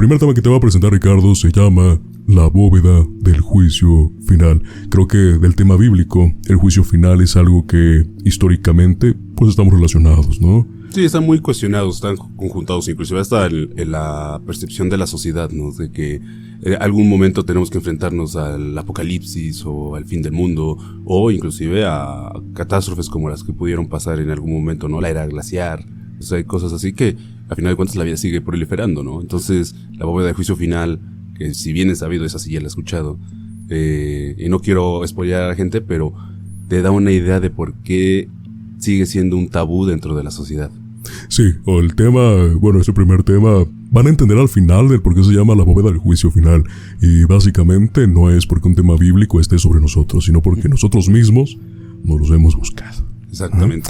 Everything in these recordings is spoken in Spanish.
primer tema que te voy a presentar, Ricardo, se llama la bóveda del juicio final. Creo que del tema bíblico, el juicio final es algo que históricamente pues estamos relacionados, ¿no? Sí, están muy cuestionados, están conjuntados, inclusive hasta en la percepción de la sociedad, ¿no? De que en algún momento tenemos que enfrentarnos al apocalipsis o al fin del mundo, o inclusive a catástrofes como las que pudieron pasar en algún momento, ¿no? La era glaciar, o sea, hay cosas así que a final de cuentas la vida sigue proliferando, ¿no? Entonces, la bóveda de juicio final, que si bien es sabido, esa sí ya la he escuchado, y no quiero spoilear a la gente, pero te da una idea de por qué sigue siendo un tabú dentro de la sociedad. Sí, o el tema, bueno, este primer tema, van a entender al final del por qué se llama la bóveda del juicio final. Y básicamente no es porque un tema bíblico esté sobre nosotros, sino porque nosotros mismos nos los hemos buscado. Exactamente.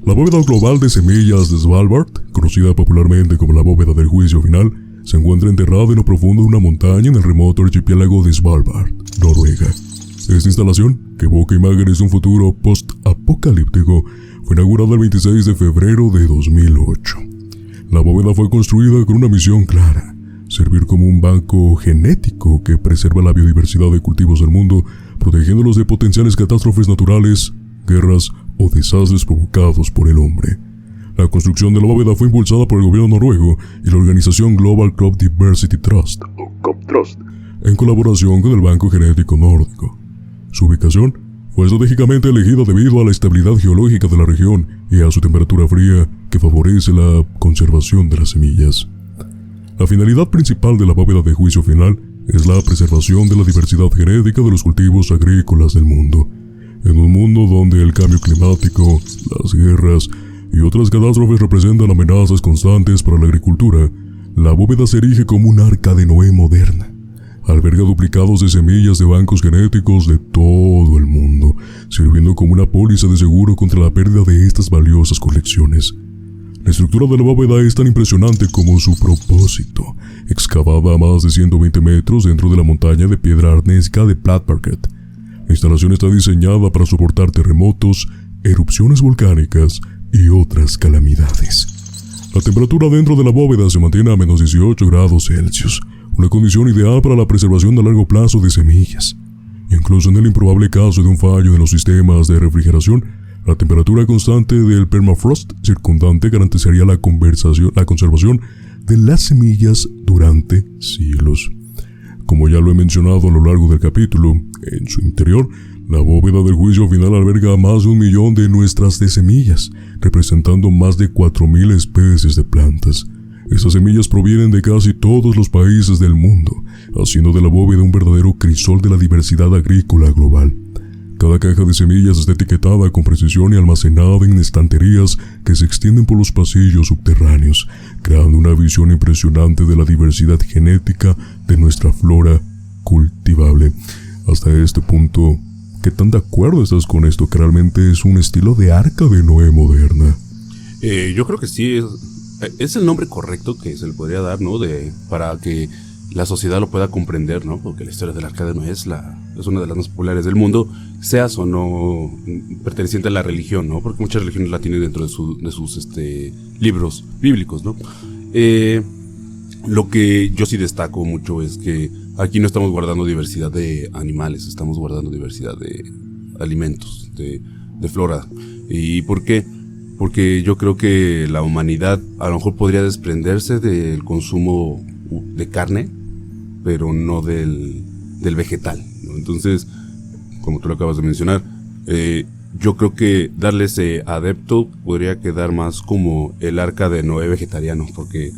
La bóveda global de semillas de Svalbard, conocida popularmente como la bóveda del juicio final, se encuentra enterrada en lo profundo de una montaña en el remoto archipiélago de Svalbard, Noruega. Esta instalación, que evoca imágenes de un futuro post-apocalíptico, fue inaugurada el 26 de febrero de 2008. La bóveda fue construida con una misión clara: servir como un banco genético que preserva la biodiversidad de cultivos del mundo, protegiéndolos de potenciales catástrofes naturales, guerras o desastres provocados por el hombre. La construcción de la bóveda fue impulsada por el gobierno noruego y la organización Global Crop Diversity Trust, o CropTrust, en colaboración con el Banco Genético Nórdico. Su ubicación fue estratégicamente elegida debido a la estabilidad geológica de la región y a su temperatura fría que favorece la conservación de las semillas. La finalidad principal de la bóveda de juicio final es la preservación de la diversidad genética de los cultivos agrícolas del mundo. En un mundo donde el cambio climático, las guerras y otras catástrofes representan amenazas constantes para la agricultura, la bóveda se erige como un arca de Noé moderna. Alberga duplicados de semillas de bancos genéticos de todo el mundo, sirviendo como una póliza de seguro contra la pérdida de estas valiosas colecciones. La estructura de la bóveda es tan impresionante como su propósito, excavada a más de 120 metros dentro de la montaña de piedra arnésica de Platbarket. La instalación está diseñada para soportar terremotos, erupciones volcánicas y otras calamidades. La temperatura dentro de la bóveda se mantiene a menos 18 grados Celsius, una condición ideal para la preservación a largo plazo de semillas. Incluso en el improbable caso de un fallo en los sistemas de refrigeración, la temperatura constante del permafrost circundante garantizaría la conservación de las semillas durante siglos. Como ya lo he mencionado a lo largo del capítulo, en su interior, la bóveda del juicio final alberga más de 1 millón de muestras de semillas, representando más de 4.000 especies de plantas. Estas semillas provienen de casi todos los países del mundo, haciendo de la bóveda un verdadero crisol de la diversidad agrícola global. Cada caja de semillas está etiquetada con precisión y almacenada en estanterías que se extienden por los pasillos subterráneos, creando una visión impresionante de la diversidad genética de nuestra flora cultivable. Hasta este punto, ¿qué tan de acuerdo estás con esto? Que realmente es un estilo de arca de Noé moderna. Yo creo que sí, es el nombre correcto que se le podría dar, ¿no? Para que la sociedad lo pueda comprender, ¿no? Porque la historia del arca de Noé es una de las más populares del mundo, seas o no perteneciente a la religión, ¿no? Porque muchas religiones la tienen dentro de sus libros bíblicos, ¿no? Lo que yo sí destaco mucho es que aquí no estamos guardando diversidad de animales, estamos guardando diversidad de alimentos, de flora. ¿Y por qué? Porque yo creo que la humanidad a lo mejor podría desprenderse del consumo de carne, pero no del vegetal, ¿no? Entonces, como tú lo acabas de mencionar, yo creo que darle ese adepto podría quedar más como el arca de Noé vegetariano, porque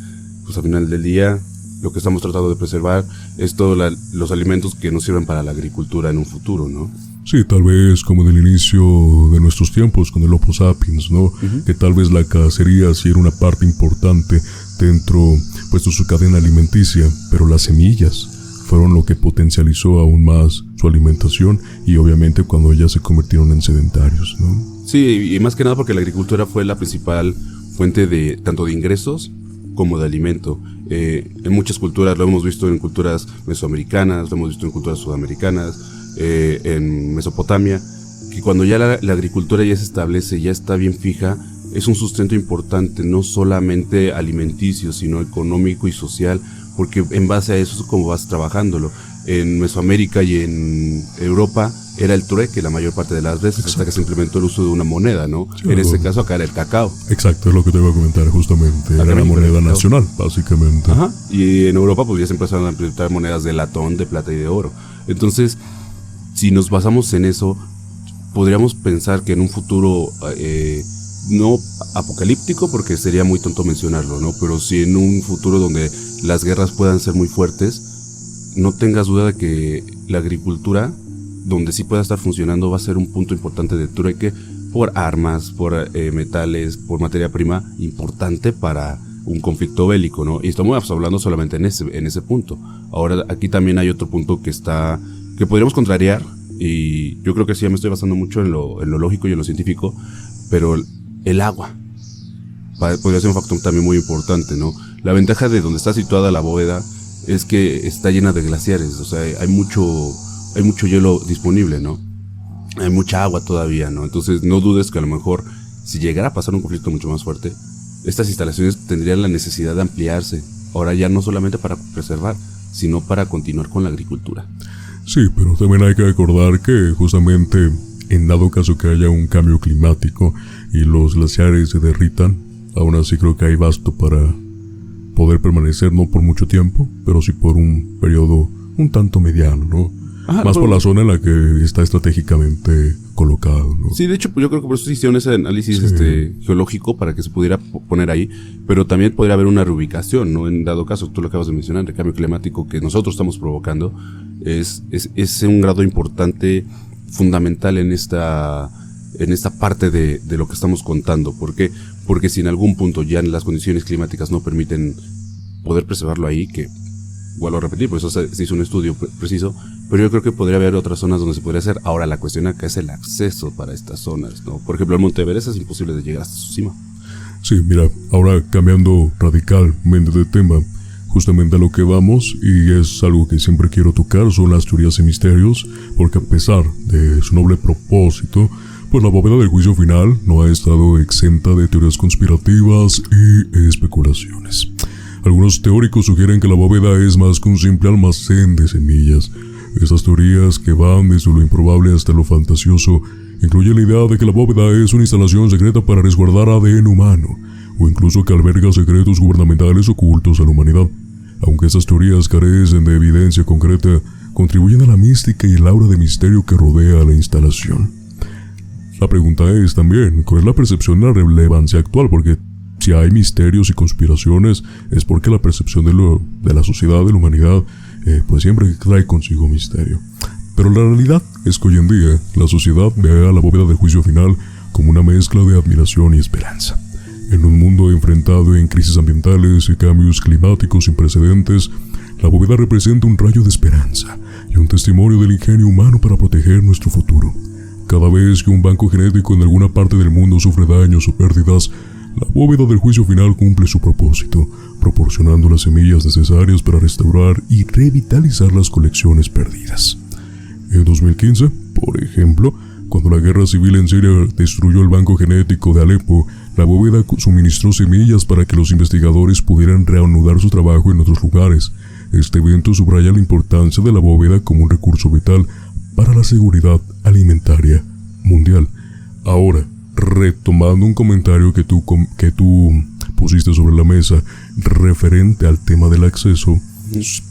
pues al final del día lo que estamos tratando de preservar es todos los alimentos que nos sirven para la agricultura en un futuro, ¿no? Sí, tal vez como en el inicio de nuestros tiempos con el Homo sapiens, ¿no? Que tal vez la cacería sí era una parte importante dentro pues de su cadena alimenticia, pero las semillas fueron lo que potencializó aún más su alimentación y obviamente cuando ya se convirtieron en sedentarios, ¿no? Sí, y más que nada porque la agricultura fue la principal fuente de tanto de ingresos como de alimento. En muchas culturas, lo hemos visto en culturas mesoamericanas, lo hemos visto en culturas sudamericanas, en Mesopotamia, que cuando ya la agricultura ya se establece, ya está bien fija, es un sustento importante, no solamente alimenticio, sino económico y social porque en base a eso es como vas trabajándolo. En Mesoamérica y en Europa era el trueque la mayor parte de las veces. Exacto. Hasta que se implementó el uso de una moneda, ¿no? Sí, en este caso acá era el cacao. Exacto, es lo que te iba a comentar justamente. Acá era la moneda nacional, básicamente. Ajá. Y en Europa pues ya se empezaron a implementar monedas de latón, de plata y de oro. Entonces, si nos basamos en eso, podríamos pensar que en un futuro no apocalíptico, porque sería muy tonto mencionarlo, ¿no? Pero sí en un futuro donde las guerras puedan ser muy fuertes, no tengas duda de que la agricultura, donde sí pueda estar funcionando, va a ser un punto importante de trueque por armas, por metales, por materia prima importante para un conflicto bélico, ¿no? Y estamos hablando solamente en ese punto. Ahora, aquí también hay otro punto que podríamos contrariar, y yo creo que sí, ya me estoy basando mucho en lo lógico y en lo científico, pero el agua podría ser un factor también muy importante, ¿no? La ventaja de donde está situada la bóveda es que está llena de glaciares, o sea, hay mucho hielo disponible, ¿no? Hay mucha agua todavía, ¿no? Entonces no dudes que a lo mejor, si llegara a pasar un conflicto mucho más fuerte, estas instalaciones tendrían la necesidad de ampliarse, ahora ya no solamente para preservar, sino para continuar con la agricultura. Sí, pero también hay que recordar que justamente en dado caso que haya un cambio climático y los glaciares se derritan, aún así creo que hay basto para poder permanecer, no por mucho tiempo, pero sí por un periodo un tanto mediano, ¿no? Ajá, más por la zona en la que está estratégicamente colocado, ¿no? Sí, de hecho, yo creo que por eso hicieron ese análisis geológico para que se pudiera poner ahí, pero también podría haber una reubicación, ¿no? En dado caso, tú lo acabas de mencionar, el cambio climático que nosotros estamos provocando es un grado importante, fundamental en esta parte de lo que estamos contando. ¿Por qué? Porque si en algún punto ya las condiciones climáticas no permiten poder preservarlo ahí, que vuelvo a repetir, por eso se hizo un estudio preciso, pero yo creo que podría haber otras zonas donde se podría hacer. Ahora la cuestión acá es el acceso para estas zonas, ¿no? Por ejemplo, el Monte Everest es imposible de llegar hasta su cima. Sí, mira, ahora cambiando radicalmente de tema, justamente a lo que vamos, y es algo que siempre quiero tocar, son las teorías y misterios, porque a pesar de su noble propósito, pues la bóveda del juicio final no ha estado exenta de teorías conspirativas y especulaciones. Algunos teóricos sugieren que la bóveda es más que un simple almacén de semillas. Estas teorías, que van desde lo improbable hasta lo fantasioso, incluyen la idea de que la bóveda es una instalación secreta para resguardar ADN humano, o incluso que alberga secretos gubernamentales ocultos a la humanidad. Aunque estas teorías carecen de evidencia concreta, contribuyen a la mística y el aura de misterio que rodea a la instalación. La pregunta es también, ¿cuál es la percepción de la relevancia actual? Porque si hay misterios y conspiraciones, es porque la percepción de la sociedad, de la humanidad, pues siempre trae consigo misterio. Pero la realidad es que hoy en día la sociedad ve a la bóveda del juicio final como una mezcla de admiración y esperanza. En un mundo enfrentado en crisis ambientales y cambios climáticos sin precedentes, la bóveda representa un rayo de esperanza y un testimonio del ingenio humano para proteger nuestro futuro. Cada vez que un banco genético en alguna parte del mundo sufre daños o pérdidas, la bóveda del juicio final cumple su propósito, proporcionando las semillas necesarias para restaurar y revitalizar las colecciones perdidas. En 2015, por ejemplo, cuando la guerra civil en Siria destruyó el banco genético de Alepo, la bóveda suministró semillas para que los investigadores pudieran reanudar su trabajo en otros lugares. Este evento subraya la importancia de la bóveda como un recurso vital para la seguridad alimentaria mundial. Ahora, retomando un comentario que tú pusiste sobre la mesa referente al tema del acceso,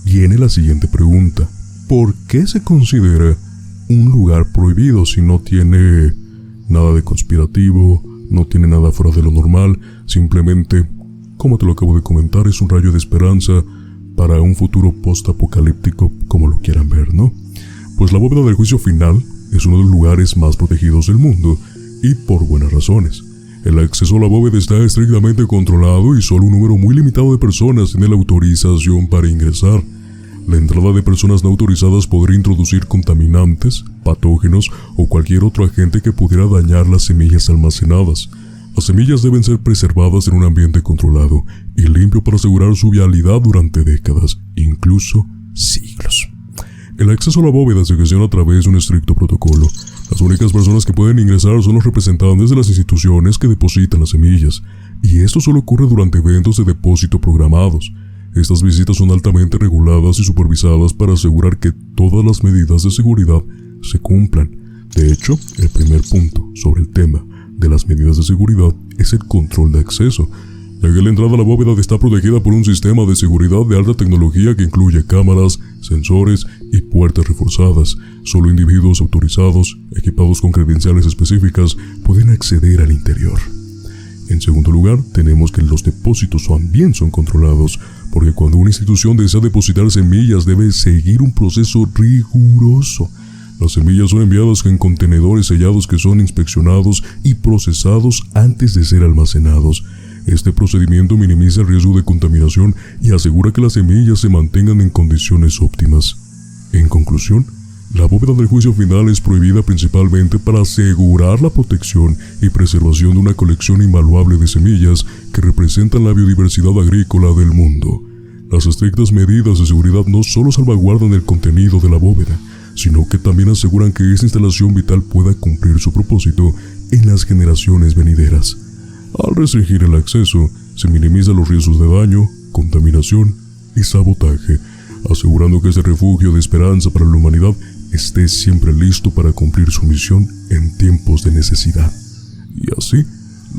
viene la siguiente pregunta. ¿Por qué se considera un lugar prohibido si no tiene nada de conspirativo, no tiene nada fuera de lo normal? Simplemente, como te lo acabo de comentar, es un rayo de esperanza para un futuro post-apocalíptico, como lo quieran ver, ¿no? Pues la bóveda del juicio final es uno de los lugares más protegidos del mundo, y por buenas razones. El acceso a la bóveda está estrictamente controlado y solo un número muy limitado de personas tiene la autorización para ingresar. La entrada de personas no autorizadas podría introducir contaminantes, patógenos o cualquier otro agente que pudiera dañar las semillas almacenadas. Las semillas deben ser preservadas en un ambiente controlado y limpio para asegurar su viabilidad durante décadas, incluso siglos. El acceso a la bóveda se gestiona a través de un estricto protocolo. Las únicas personas que pueden ingresar son los representantes de las instituciones que depositan las semillas, y esto solo ocurre durante eventos de depósito programados. Estas visitas son altamente reguladas y supervisadas para asegurar que todas las medidas de seguridad se cumplan. De hecho, el primer punto sobre el tema de las medidas de seguridad es el control de acceso, ya que la entrada a la bóveda está protegida por un sistema de seguridad de alta tecnología que incluye cámaras, sensores y puertas reforzadas. Solo individuos autorizados, equipados con credenciales específicas, pueden acceder al interior. En segundo lugar, tenemos que los depósitos también son controlados, porque cuando una institución desea depositar semillas debe seguir un proceso riguroso. Las semillas son enviadas en contenedores sellados que son inspeccionados y procesados antes de ser almacenados. Este procedimiento minimiza el riesgo de contaminación y asegura que las semillas se mantengan en condiciones óptimas. En conclusión, la bóveda del juicio final es prohibida principalmente para asegurar la protección y preservación de una colección invaluable de semillas que representan la biodiversidad agrícola del mundo. Las estrictas medidas de seguridad no solo salvaguardan el contenido de la bóveda, sino que también aseguran que esta instalación vital pueda cumplir su propósito en las generaciones venideras. Al restringir el acceso, se minimizan los riesgos de daño, contaminación y sabotaje, asegurando que este refugio de esperanza para la humanidad esté siempre listo para cumplir su misión en tiempos de necesidad. Y así,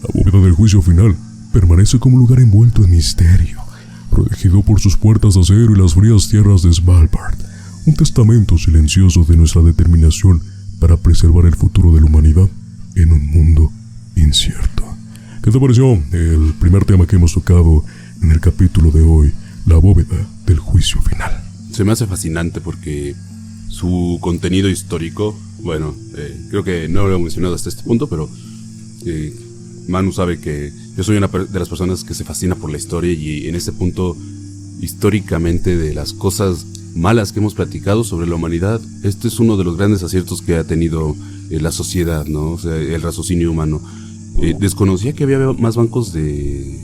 la bóveda del juicio final permanece como un lugar envuelto en misterio, protegido por sus puertas de acero y las frías tierras de Svalbard, un testamento silencioso de nuestra determinación para preservar el futuro de la humanidad en un mundo incierto. ¿Qué te pareció el primer tema que hemos tocado en el capítulo de hoy, la bóveda del juicio final? Se me hace fascinante porque su contenido histórico, bueno, creo que no lo he mencionado hasta este punto, pero Manu sabe que yo soy una de las personas que se fascina por la historia, y en este punto, históricamente, de las cosas malas que hemos platicado sobre la humanidad, este es uno de los grandes aciertos que ha tenido la sociedad, ¿no? O sea, el raciocinio humano. Desconocía que había más bancos de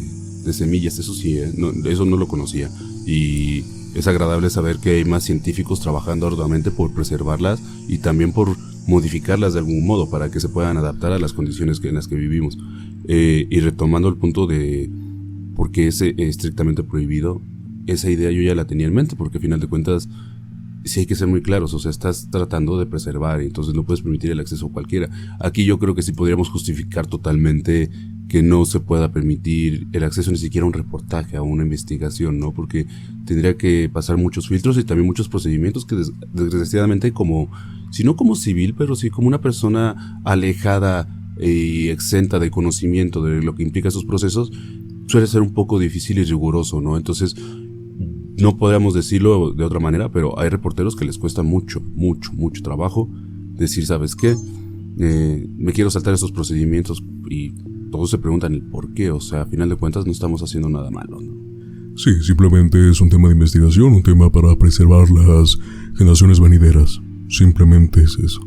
semillas, eso sí, eso no lo conocía, y es agradable saber que hay más científicos trabajando arduamente por preservarlas y también por modificarlas de algún modo para que se puedan adaptar a las condiciones en las que vivimos. Y retomando el punto de por qué es estrictamente prohibido, esa idea yo ya la tenía en mente, porque al final de cuentas sí hay que ser muy claros, o sea, estás tratando de preservar y entonces no puedes permitir el acceso a cualquiera. Aquí yo creo que sí podríamos justificar totalmente que no se pueda permitir el acceso ni siquiera a un reportaje, a una investigación, ¿no? Porque tendría que pasar muchos filtros y también muchos procedimientos que desgraciadamente, como, si no como civil, pero sí como una persona alejada y exenta de conocimiento de lo que implica esos procesos, suele ser un poco difícil y riguroso, ¿no? Entonces, no podríamos decirlo de otra manera, pero hay reporteros que les cuesta mucho trabajo decir, ¿sabes qué? Me quiero saltar esos procedimientos, y todos se preguntan el por qué. O sea, a final de cuentas no estamos haciendo nada malo, ¿no? Sí, simplemente es un tema de investigación, un tema para preservar las generaciones venideras. Simplemente es eso.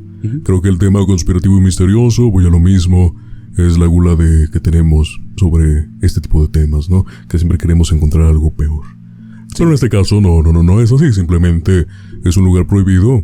Creo que el tema conspirativo y misterioso, voy a lo mismo, es la gula que tenemos sobre este tipo de temas, ¿no? Que siempre queremos encontrar algo peor. Sí. Pero en este caso no es así, simplemente es un lugar prohibido.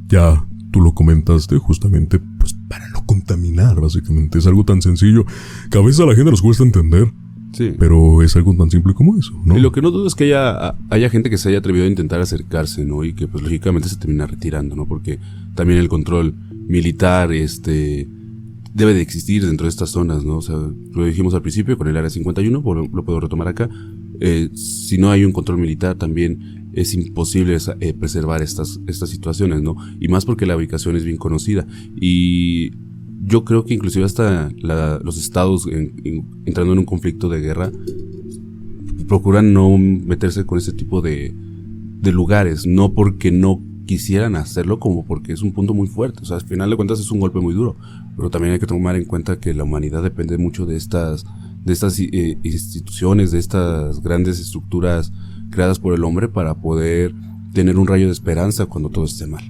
Ya tú lo comentaste, justamente pues para no contaminar, básicamente. Es algo tan sencillo que a veces a la gente nos cuesta entender. Sí. Pero es algo tan simple como eso, ¿no? Y lo que no dudo es que haya gente que se haya atrevido a intentar acercarse, ¿no? Y que pues lógicamente se termina retirando, ¿no? Porque también el control militar debe de existir dentro de estas zonas, ¿no? O sea, lo dijimos al principio con el Área 51, lo puedo retomar acá. Si no hay un control militar, también es imposible preservar estas situaciones, ¿no? Y más porque la ubicación es bien conocida. Y yo creo que inclusive hasta los estados entrando en un conflicto de guerra procuran no meterse con ese tipo de lugares, no porque no quisieran hacerlo, como porque es un punto muy fuerte. O sea, al final de cuentas es un golpe muy duro, pero también hay que tomar en cuenta que la humanidad depende mucho de estas instituciones, de estas grandes estructuras creadas por el hombre para poder tener un rayo de esperanza cuando todo esté mal.